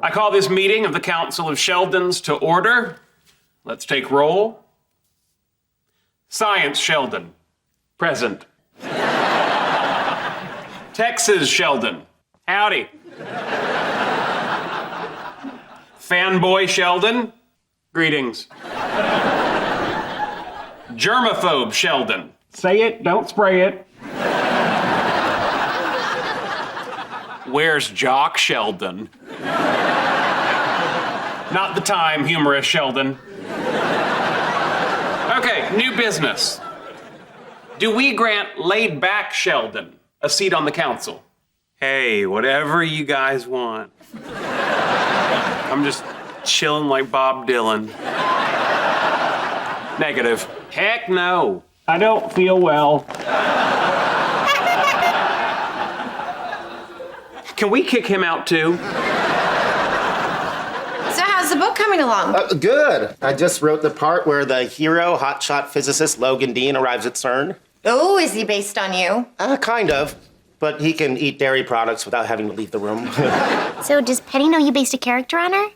I call this meeting of the Council of Sheldons to order. Let's take roll. Science Sheldon, present. Texas Sheldon, howdy. Fanboy Sheldon, greetings. Germaphobe Sheldon, say it, don't spray it. Where's Jock Sheldon? Not the time, humorous Sheldon. Okay, new business. Do we grant laid-back Sheldon a seat on the council? Hey, whatever you guys want. I'm just chilling like Bob Dylan. Negative. Heck no. I don't feel well. Can we kick him out too? So how's the book coming along? Good. I just wrote the part where the hero, hotshot physicist Logan Dean arrives at CERN. Oh, is he based on you? Kind of. But he can eat dairy products without having to leave the room. So does Penny know you based a character on her?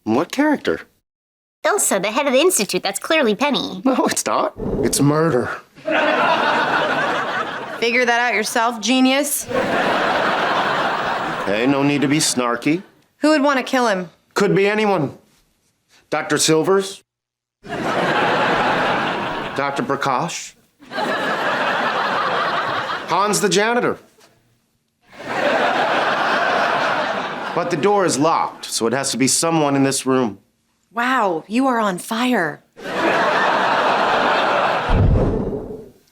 What character? Ilsa, the head of the Institute. That's clearly Penny. No, it's not. It's murder. Figure that out yourself, genius. Hey, no need to be snarky. Who would want to kill him? Could be anyone. Dr. Silvers. Dr. Prakash. Hans the janitor. But the door is locked, so it has to be someone in this room. Wow, you are on fire.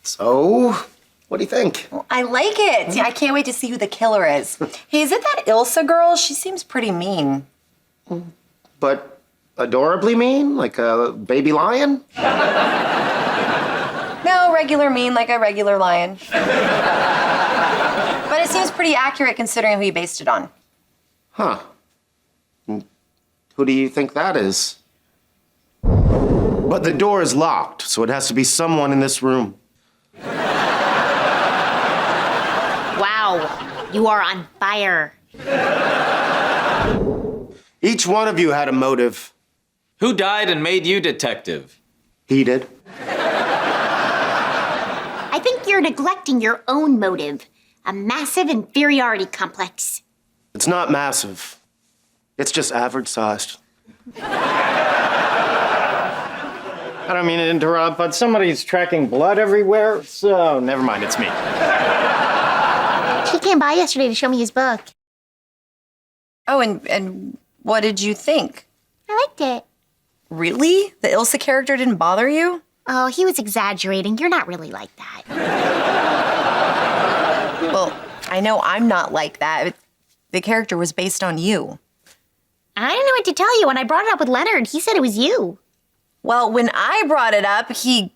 So, what do you think? Well, I like it. I can't wait to see who the killer is. Hey, is it that Ilsa girl? She seems pretty mean. But adorably mean? Like a baby lion? No, regular mean, like a regular lion. But it seems pretty accurate considering who you based it on. Huh. Who do you think that is? But the door is locked, so it has to be someone in this room. Wow, you are on fire. Each one of you had a motive. Who died and made you detective? He did. I think you're neglecting your own motive. A massive inferiority complex. It's not massive. It's just average sized. I don't mean to interrupt, but somebody's tracking blood everywhere, so never mind, it's me. He came by yesterday to show me his book. Oh, and what did you think? I liked it. Really? The Ilsa character didn't bother you? Oh, he was exaggerating. You're not really like that. Well, I know I'm not like that. The character was based on you. I didn't know what to tell you. When I brought it up with Leonard, he said it was you. Well, when I brought it up, he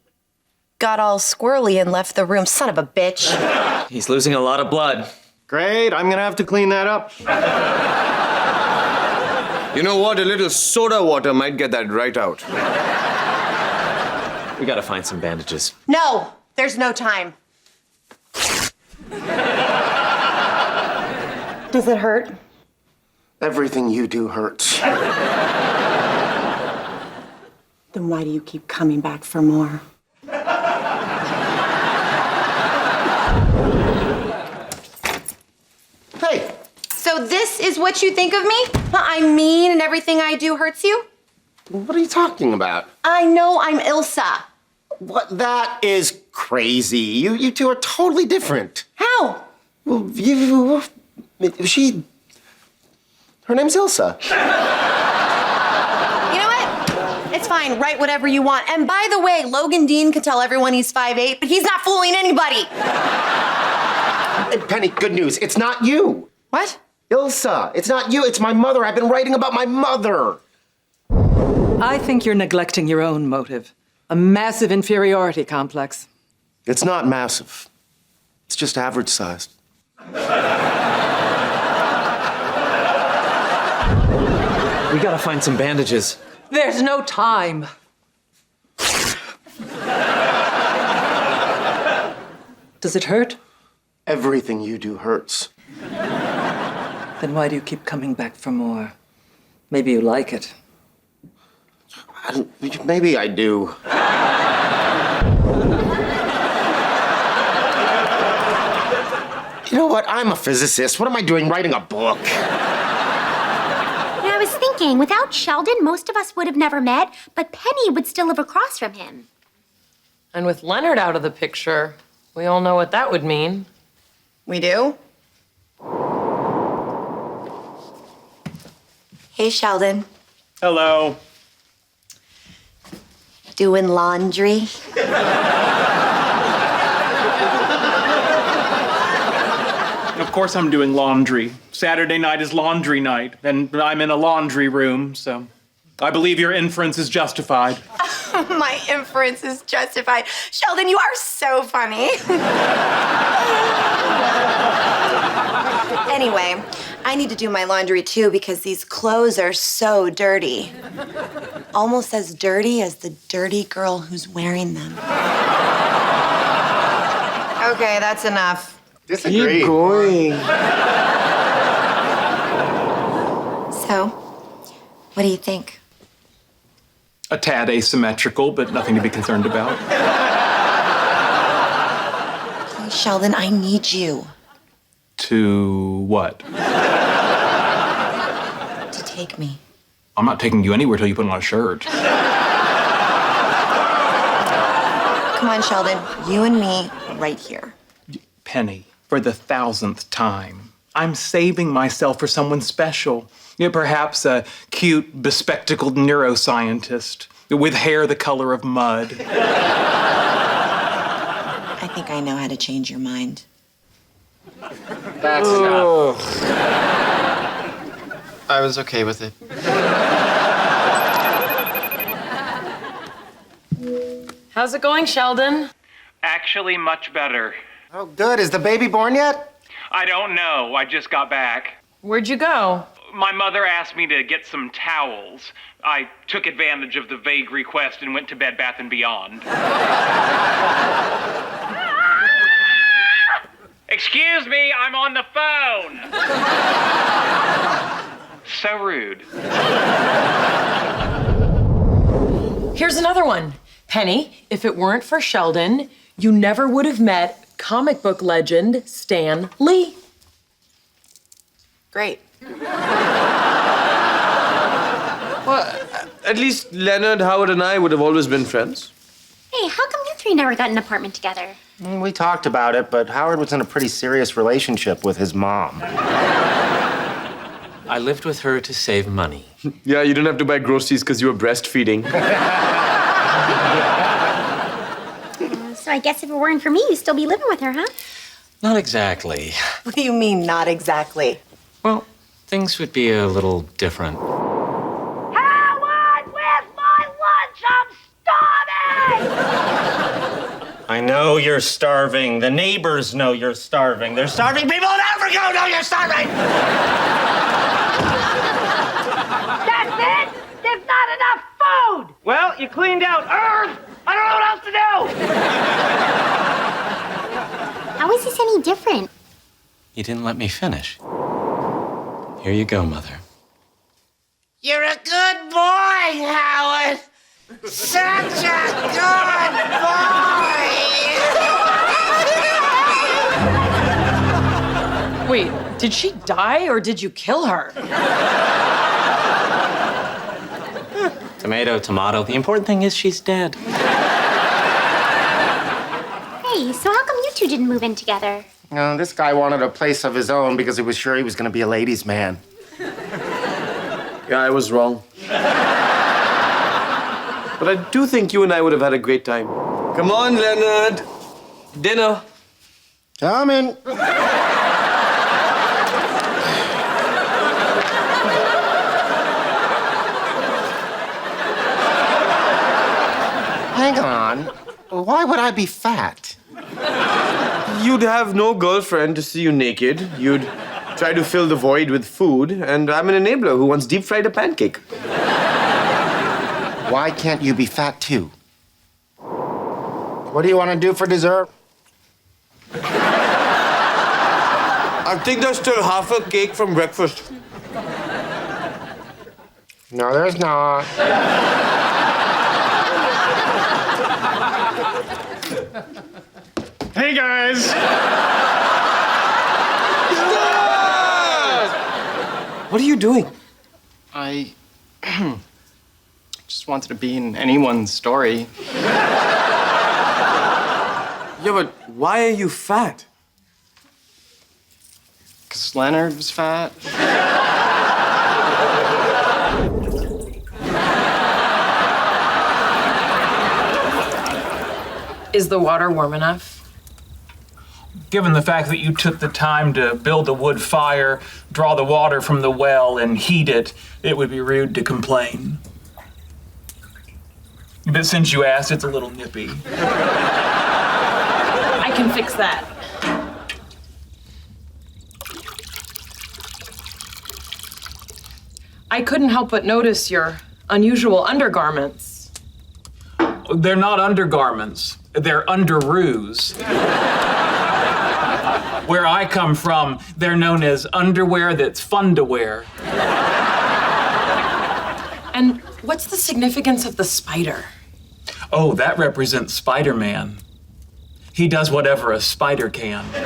got all squirrely and left the room. Son of a bitch. He's losing a lot of blood. Great, I'm gonna have to clean that up. You know what? A little soda water might get that right out. We gotta find some bandages. No, there's no time. Does it hurt? Everything you do hurts. Then why do you keep coming back for more? Hey, So this is what you think of me? I'm mean and everything I do hurts you? what are you talking about? I know I'm Ilsa. What? That is crazy. You two are totally different. How? Well, her name's Ilsa. You know what? It's fine. Write whatever you want. And by the way, Logan Dean can tell everyone he's 5'8", but he's not fooling anybody. Penny, good news. It's not you. What? Ilsa, it's not you. It's my mother. I've been writing about my mother. I think you're neglecting your own motive. A massive inferiority complex. It's not massive. It's just average sized. We gotta find some bandages. There's no time. Does it hurt? Everything you do hurts. Then why do you keep coming back for more? Maybe you like it. Maybe I do. You know what? I'm a physicist. What am I doing writing a book? And I was thinking, without Sheldon, most of us would have never met, but Penny would still live across from him. And with Leonard out of the picture, we all know what that would mean. We do? Hey, Sheldon. Hello. Doing laundry? Of course I'm doing laundry. Saturday night is laundry night, and I'm in a laundry room, so I believe your inference is justified. My inference is justified. Sheldon, you are so funny. Anyway, I need to do my laundry too because these clothes are so dirty. Almost as dirty as the dirty girl who's wearing them. Okay, that's enough. Disagree. Keep going. So, what do you think? A tad asymmetrical, but nothing to be concerned about. Please, Sheldon, I need you To what? to take me. I'm not taking you anywhere till you put on a shirt. Come on, Sheldon, you and me right here. Penny, for the 1000th time, I'm saving myself for someone special. You know, perhaps a cute, bespectacled neuroscientist with hair the color of mud. I think I know how to change your mind. That's enough. I was okay with it. How's it going, Sheldon? Actually, much better. Oh, good. Is the baby born yet? I don't know. I just got back. Where'd you go? My mother asked me to get some towels. I took advantage of the vague request and went to Bed Bath & Beyond. Excuse me, I'm on the phone. So rude. Here's another one. Penny, if it weren't for Sheldon, you never would have met comic book legend Stan Lee. Great. Well, at least Leonard, Howard, and I would have always been friends. Hey, how come you three never got an apartment together? We talked about it, but Howard was in a pretty serious relationship with his mom. I lived with her to save money. Yeah, you didn't have to buy groceries because you were breastfeeding. So I guess if it weren't for me, you'd still be living with her, huh? Not exactly. What do you mean, not exactly? Well, things would be a little different. Howard, where's my lunch? I'm starving! I know you're starving. The neighbors know you're starving. They're starving people in Africa know you're starving! That's it? There's not enough food! Well, you cleaned out Earth. I don't know what else to do! How is this any different? You didn't let me finish. Here you go, Mother. You're a good boy, Howard. Such a good boy. Wait, did she die or did you kill her? Tomato, tomato. The important thing is she's dead. Hey, so how come you two didn't move in together? No, this guy wanted a place of his own because he was sure he was going to be a ladies' man. Yeah, I was wrong. But I do think you and I would have had a great time. Come on, Leonard. Dinner. Coming. Hang on. Why would I be fat? You'd have no girlfriend to see you naked. You'd try to fill the void with food, and I'm an enabler who wants deep fried a pancake. Why can't you be fat too? What do you want to do for dessert? I think there's still half a cake from breakfast. No, there's not. Hey, guys. What are you doing? I just wanted to be in anyone's story. Yeah, but why are you fat? Because Leonard was fat. Is the water warm enough? Given the fact that you took the time to build a wood fire, draw the water from the well, and heat it, it would be rude to complain. But since you asked, it's a little nippy. I can fix that. I couldn't help but notice your unusual undergarments. They're not undergarments. They're underoos. Where I come from, they're known as underwear that's fun to wear. And what's the significance of the spider? Oh, that represents Spider-Man. He does whatever a spider can. There's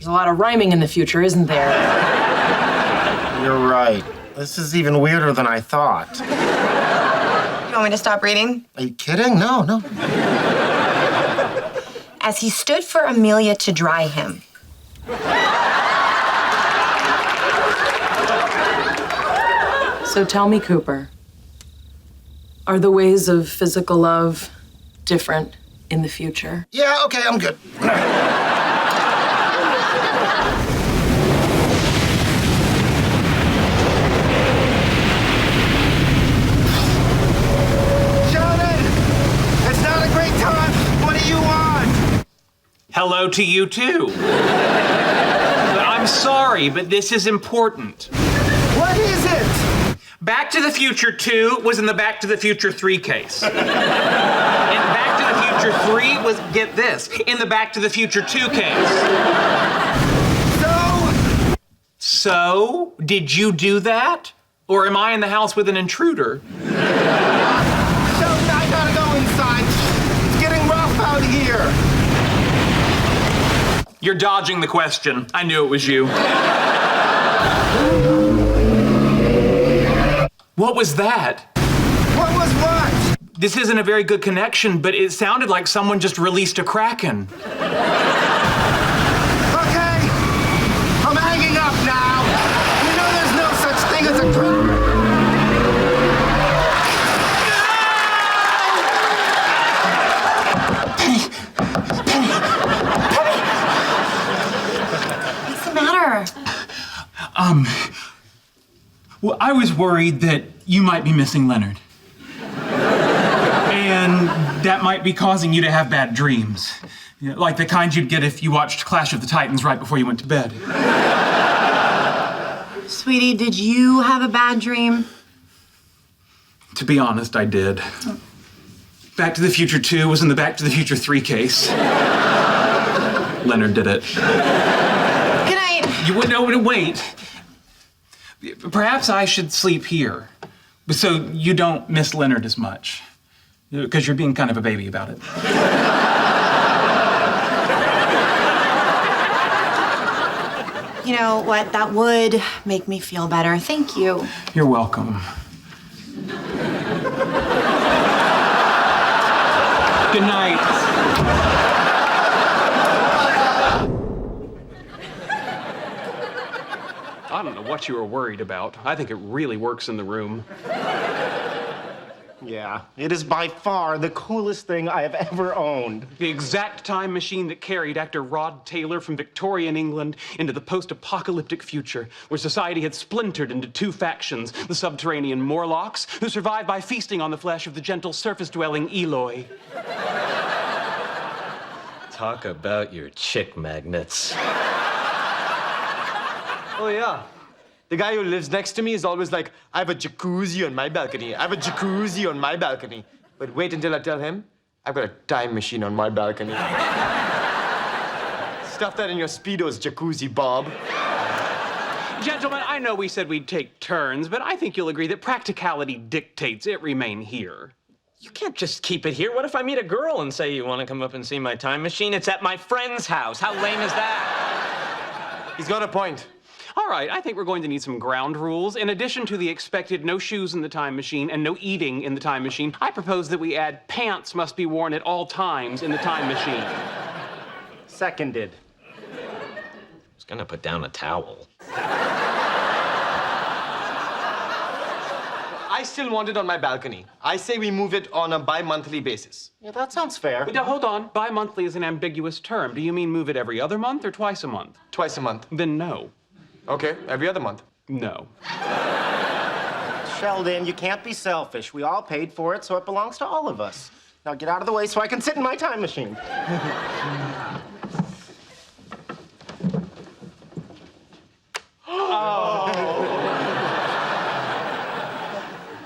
a lot of rhyming in the future, isn't there? You're right. This is even weirder than I thought. You want me to stop reading? Are you kidding? No. As he stood for Amelia to dry him. So tell me, Cooper, are the ways of physical love different in the future? Yeah, okay, I'm good. Hello to you too. But I'm sorry, but this is important. What is it? Back to the Future 2 was in the Back to the Future 3 case. And Back to the Future 3 was, get this, in the Back to the Future 2 case. So, did you do that? Or am I in the house with an intruder? I gotta go inside. It's getting rough out here. You're dodging the question. I knew it was you. What was that? What was what? This isn't a very good connection, but it sounded like someone just released a kraken. Okay, I'm hanging up now. You know there's no such thing as a kraken. What's the matter? Well, I was worried that you might be missing Leonard. And that might be causing you to have bad dreams. You know, like the kind you'd get if you watched Clash of the Titans right before you went to bed. Sweetie, did you have a bad dream? To be honest, I did. Back to the Future 2 was in the Back to the Future 3 case. Leonard did it. Good night. You wouldn't know to wait. Perhaps I should sleep here, so you don't miss Leonard as much. Because you're being kind of a baby about it. You know what? That would make me feel better. Thank you. You're welcome. Good night. I don't know what you were worried about. I think it really works in the room. Yeah, it is by far the coolest thing I have ever owned. The exact time machine that carried actor Rod Taylor from Victorian England into the post-apocalyptic future, where society had splintered into two factions, the subterranean Morlocks, who survived by feasting on the flesh of the gentle surface-dwelling Eloi. Talk about your chick magnets. Oh, yeah. The guy who lives next to me is always like, I have a jacuzzi on my balcony. I have a jacuzzi on my balcony. But wait until I tell him, I've got a time machine on my balcony. Stuff that in your Speedo's, jacuzzi Bob. Gentlemen, I know we said we'd take turns, but I think you'll agree that practicality dictates it remain here. You can't just keep it here. What if I meet a girl and say, you want to come up and see my time machine? It's at my friend's house. How lame is that? He's got a point. All right, I think we're going to need some ground rules. In addition to the expected no shoes in the time machine and no eating in the time machine, I propose that we add pants must be worn at all times in the time machine. Seconded. I was gonna put down a towel. I still want it on my balcony. I say we move it on a bi-monthly basis. Yeah, that sounds fair. Now, hold on. Bi-monthly is an ambiguous term. Do you mean move it every other month or twice a month? Twice a month. Then no. Okay, every other month. No. Sheldon, you can't be selfish. We all paid for it, so it belongs to all of us. Now get out of the way so I can sit in my time machine.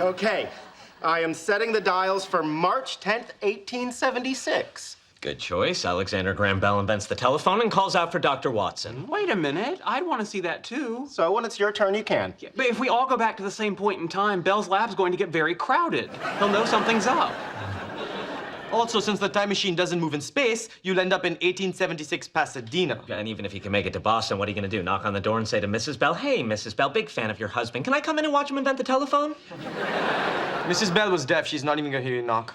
Okay, I am setting the dials for March 10th, 1876. Good choice. Alexander Graham Bell invents the telephone and calls out for Dr. Watson. Wait a minute. I'd want to see that too. So when it's your turn, you can. Yeah, but if we all go back to the same point in time, Bell's lab's going to get very crowded. He'll know something's up. Also, since the time machine doesn't move in space, you'll end up in 1876 Pasadena. And even if he can make it to Boston, what are you gonna do? Knock on the door and say to Mrs. Bell, hey, Mrs. Bell, big fan of your husband. Can I come in and watch him invent the telephone? Mrs. Bell was deaf. She's not even gonna hear you knock.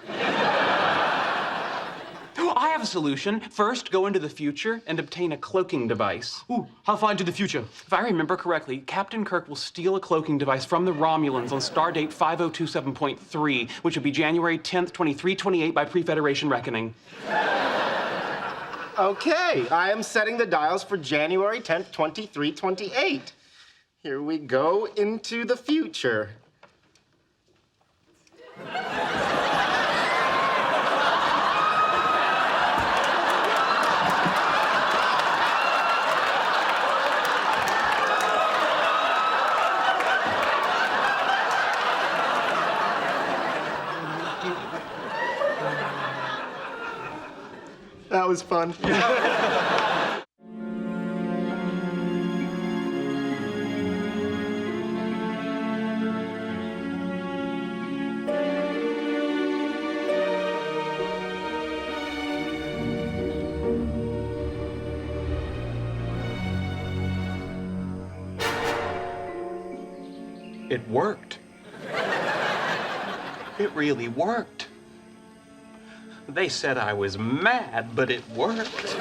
I have a solution. First, go into the future and obtain a cloaking device. Ooh, how far into the future? If I remember correctly, Captain Kirk will steal a cloaking device from the Romulans on stardate 5027.3, which would be January 10th, 2328 by pre-Federation reckoning. Okay, I am setting the dials for January 10th, 2328. Here we go into the future. That was fun. It worked. It really worked. They said I was mad, but it worked.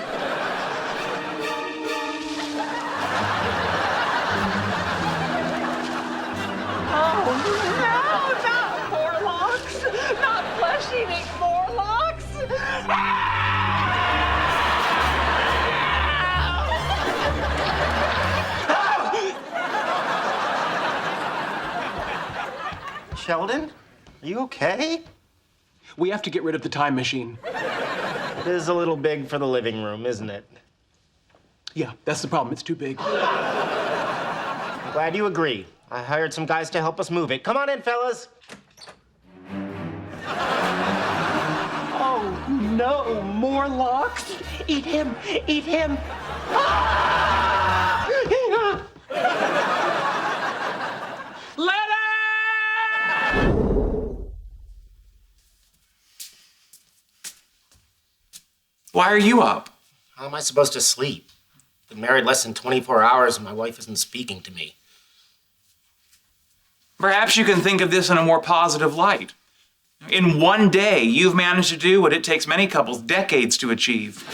Oh, no, not Morlocks. Not flesh-eating Morlocks. Sheldon, are you okay? We have to get rid of the time machine. It is a little big for the living room, isn't it? Yeah, that's the problem. It's too big. I'm glad you agree. I hired some guys to help us move it. Come on in, fellas. Oh, no, Morlocks. Eat him, eat him. Why are you up? How am I supposed to sleep? Been married less than 24 hours and my wife isn't speaking to me. Perhaps you can think of this in a more positive light. In one day, you've managed to do what it takes many couples decades to achieve.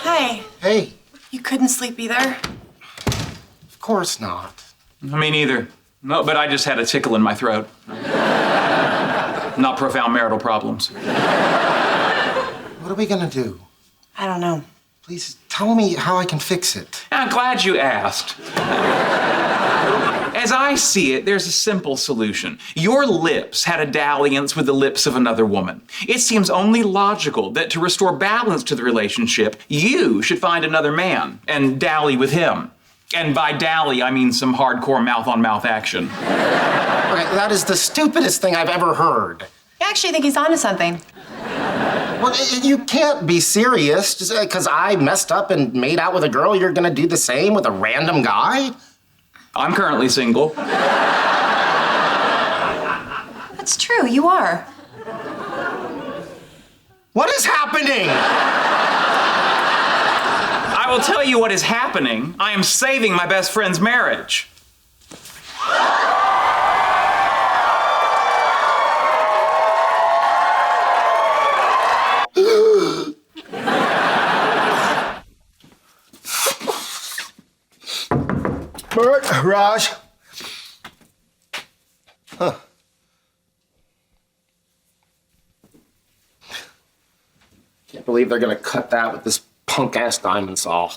Hi. Hey, You couldn't sleep either? of course not. Me neither. No, but I just had a tickle in my throat. Not profound marital problems. What are we gonna do? I don't know. Please tell me how I can fix it. I'm glad you asked. As I see it, there's a simple solution. Your lips had a dalliance with the lips of another woman. It seems only logical that to restore balance to the relationship, you should find another man and dally with him. And by dally, I mean some hardcore mouth-on-mouth action. Okay, that is the stupidest thing I've ever heard. I actually think he's onto something. Well, you can't be serious. Just because I messed up and made out with a girl, you're gonna do the same with a random guy? I'm currently single. That's true, you are. What is happening? I will tell you what is happening. I am saving my best friend's marriage. Bert, Raj. Huh. Can't believe they're gonna cut that with this punk-ass diamond saw.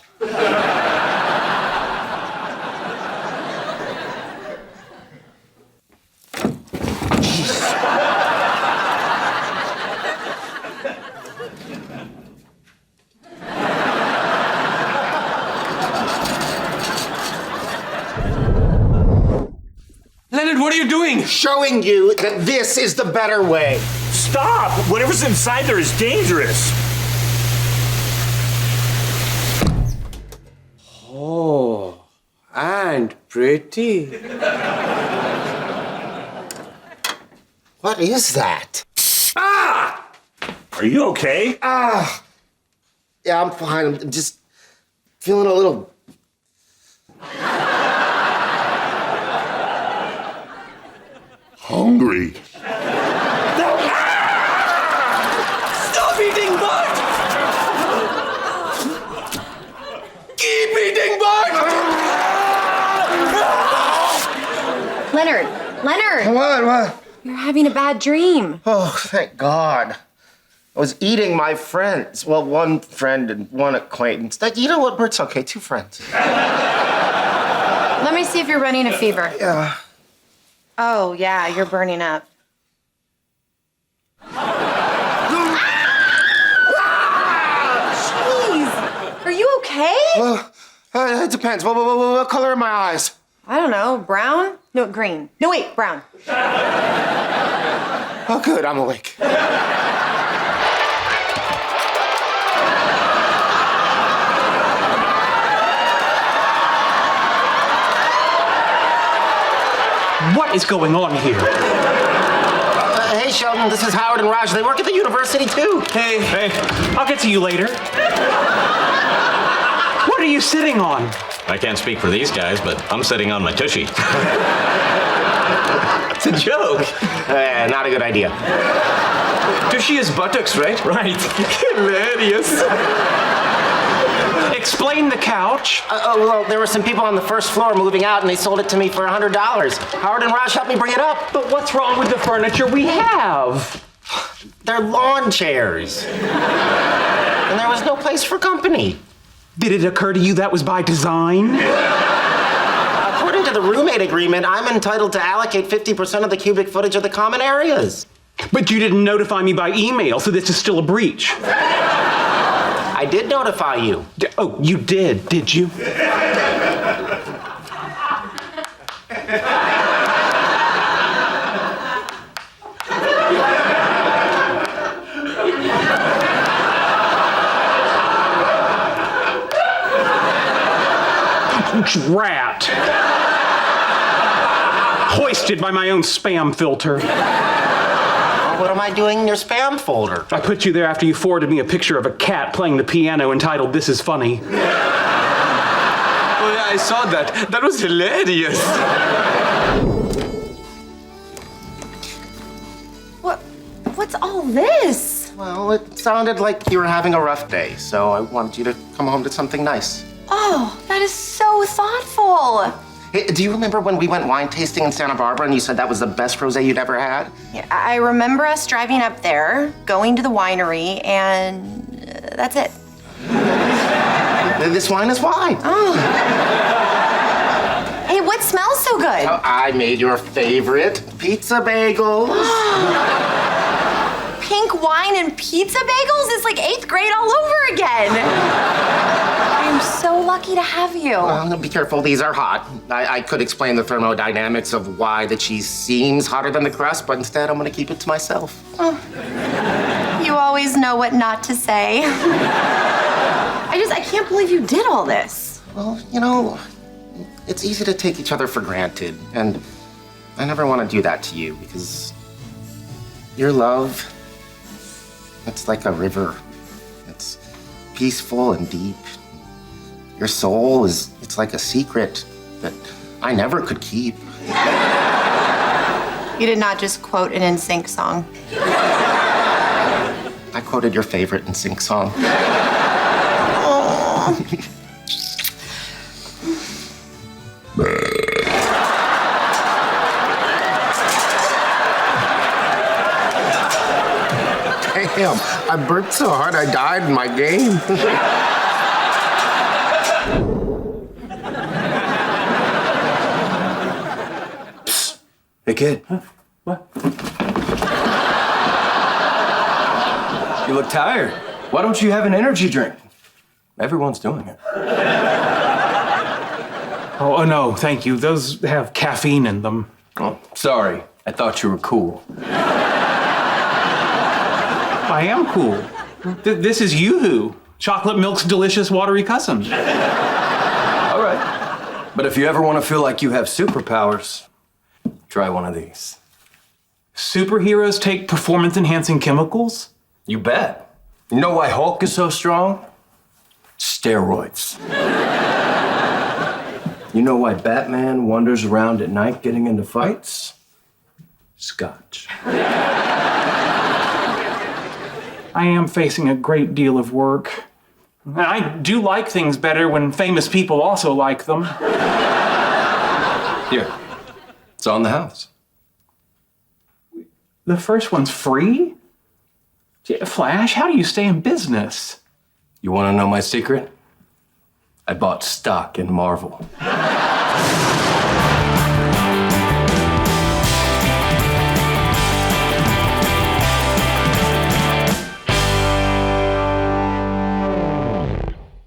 Leonard, what are you doing? Showing you that this is the better way. Stop! Whatever's inside there is dangerous. Oh, and pretty. What is that? Ah! Are you okay? Yeah, I'm fine. I'm just feeling a little... hungry. Stop eating Bart! Keep eating Bart! Leonard, Leonard! What? You're having a bad dream. Oh, thank God. I was eating my friends. Well, one friend and one acquaintance. You know what, Bert's okay, 2 friends. Let me see if you're running a fever. Yeah. Oh, yeah, you're burning up. Jeez! Are you okay? It depends. What color are my eyes? I don't know. Brown? No, green. No, wait, brown. Oh, good, I'm awake. What is going on here? Hey, Sheldon, this is Howard and Raj. They work at the university, too. Hey, I'll get to you later. What are you sitting on? I can't speak for these guys, but I'm sitting on my tushy. It's a joke. Not a good idea. Tushy is buttocks, right? Right. Hilarious. Explain the couch. Well, there were some people on the first floor moving out, and they sold it to me for $100. Howard and Raj helped me bring it up. But what's wrong with the furniture we have? They're lawn chairs. And there was no place for company. Did it occur to you that was by design? According to the roommate agreement, I'm entitled to allocate 50% of the cubic footage of the common areas. But you didn't notify me by email, so this is still a breach. I did notify you. Oh, you did you? Rat. Hoisted by my own spam filter. What am I doing in your spam folder? I put you there after you forwarded me a picture of a cat playing the piano entitled "This Is Funny." Oh yeah, I saw that. That was hilarious. What's all this? Well, it sounded like you were having a rough day, so I wanted you to come home to something nice. Oh, that is so thoughtful. Hey, do you remember when we went wine tasting in Santa Barbara and you said that was the best rosé you'd ever had? Yeah, I remember us driving up there, going to the winery, and that's it. This wine is wine. Oh. Hey, what smells so good? Oh, I made your favorite pizza bagels. Pink wine and pizza bagels is like 8th grade all over again. I'm so lucky to have you. Well, be careful, these are hot. I could explain the thermodynamics of why the cheese seems hotter than the crust, but instead I'm gonna keep it to myself. Oh. You always know what not to say. I can't believe you did all this. Well, it's easy to take each other for granted, and I never want to do that to you because your love, it's like a river. It's peaceful and deep. Your soul it's like a secret that I never could keep. You did not just quote an NSYNC song. I quoted your favorite NSYNC song. Damn, I burped so hard I died in my game. Hey, kid. Huh? What? You look tired. Why don't you have an energy drink? Everyone's doing it. Oh, no, thank you. Those have caffeine in them. Oh, sorry. I thought you were cool. I am cool. This is Yoo-Hoo, chocolate milk's delicious watery cousin. All right. But if you ever want to feel like you have superpowers, try one of these. Superheroes take performance-enhancing chemicals? You bet. You know why Hulk is so strong? Steroids. You know why Batman wanders around at night getting into fights? Scotch. I am facing a great deal of work. I do like things better when famous people also like them. Here. It's on the house. The first one's free? Flash, how do you stay in business? You want to know my secret? I bought stock in Marvel.